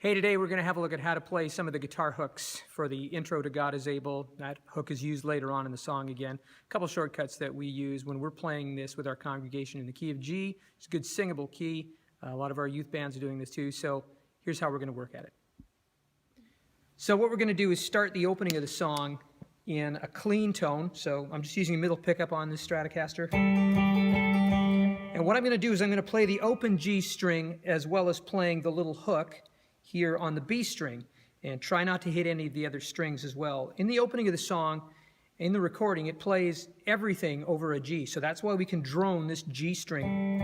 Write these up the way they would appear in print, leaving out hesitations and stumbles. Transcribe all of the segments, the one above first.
Hey, today we're going to have a look at how to play some of the guitar hooks for the intro to God is Able. That hook is used later on in the song again. A couple shortcuts that we use when we're playing this with our congregation in the key of G. It's a good singable key. A lot of our youth bands are doing this too, so here's how we're going to work at it. So what we're going to do is start the opening of the song in a clean tone. So I'm just using a middle pickup on this Stratocaster. And what I'm going to do is I'm going to play the open G string as well as playing the little hook here on the B string, and try not to hit any of the other strings as well. In the opening of the song, in the recording, it plays everything over a G, so that's why we can drone this G string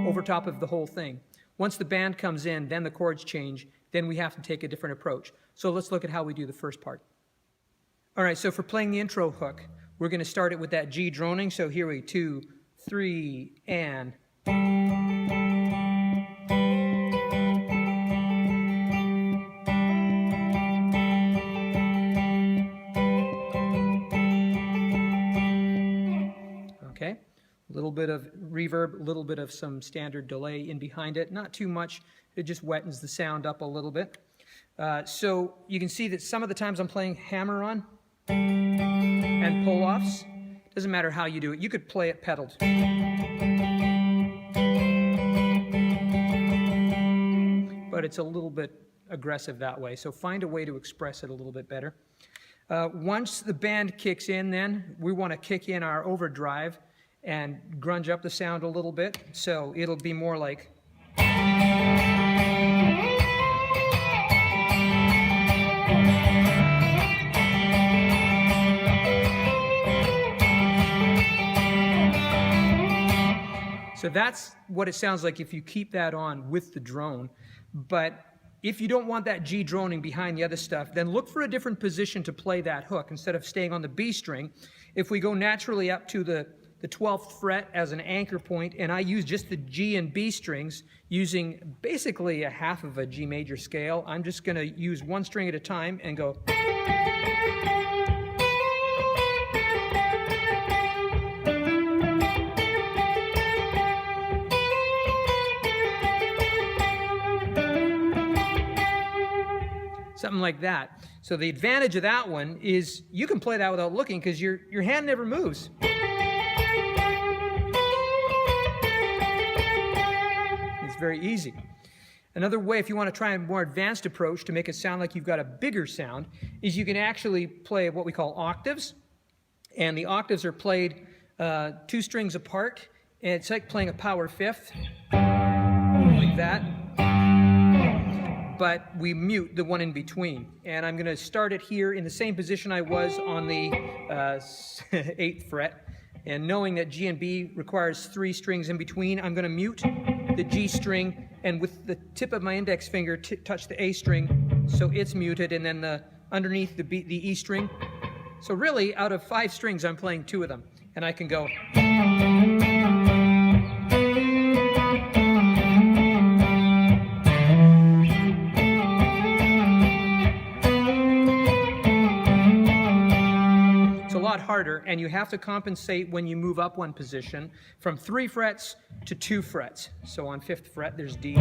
over top of the whole thing. Once the band comes in, then the chords change, then we have to take a different approach. So let's look at how we do the first part. All right, so for playing the intro hook, we're going to start it with that G droning, so here we 2, 3, and... Okay, a little bit of reverb, a little bit of some standard delay in behind it. Not too much, it just wettens the sound up a little bit. So you can see that some of the times I'm playing hammer-on and pull-offs. Doesn't matter how you do it. You could play it pedaled. But it's a little bit aggressive that way, so find a way to express it a little bit better. Once the band kicks in, then we want to kick in our overdrive and grunge up the sound a little bit, so it'll be more like... So that's what it sounds like if you keep that on with the drone. But if you don't want that G droning behind the other stuff, then look for a different position to play that hook instead of staying on the B string. If we go naturally up to the 12th fret as an anchor point, and I use just the G and B strings using basically a half of a G major scale, I'm just going to use one string at a time and go... something like that. So the advantage of that one is you can play that without looking because your hand never moves. It's very easy. Another way, if you want to try a more advanced approach to make it sound like you've got a bigger sound, is you can actually play what we call octaves. And the octaves are played 2 strings apart, and it's like playing a power fifth, like that. But we mute the one in between. And I'm going to start it here in the same position I was on the 8th fret. And knowing that G and B requires 3 strings in between, I'm going to mute the G string and with the tip of my index finger touch the A string so it's muted, and then underneath the E string. So really, out of 5 strings, I'm playing 2 of them. And I can go... harder, and you have to compensate when you move up one position from 3 frets to 2 frets. So on 5th fret there's D.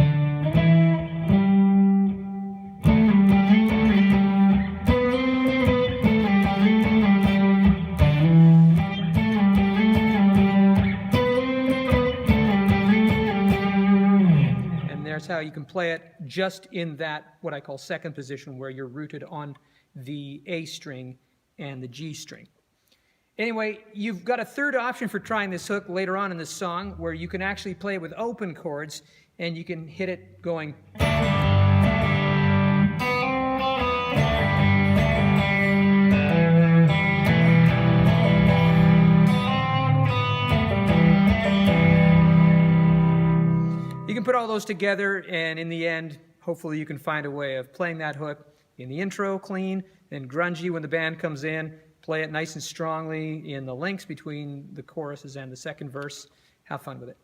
And there's how you can play it just in that, what I call second position, where you're rooted on the A string and the G string. Anyway, you've got a third option for trying this hook later on in the song, where you can actually play it with open chords, and you can hit it going... You can put all those together, and in the end, hopefully you can find a way of playing that hook in the intro clean, then grungy when the band comes in, play it nice and strongly in the links between the choruses and the second verse. Have fun with it.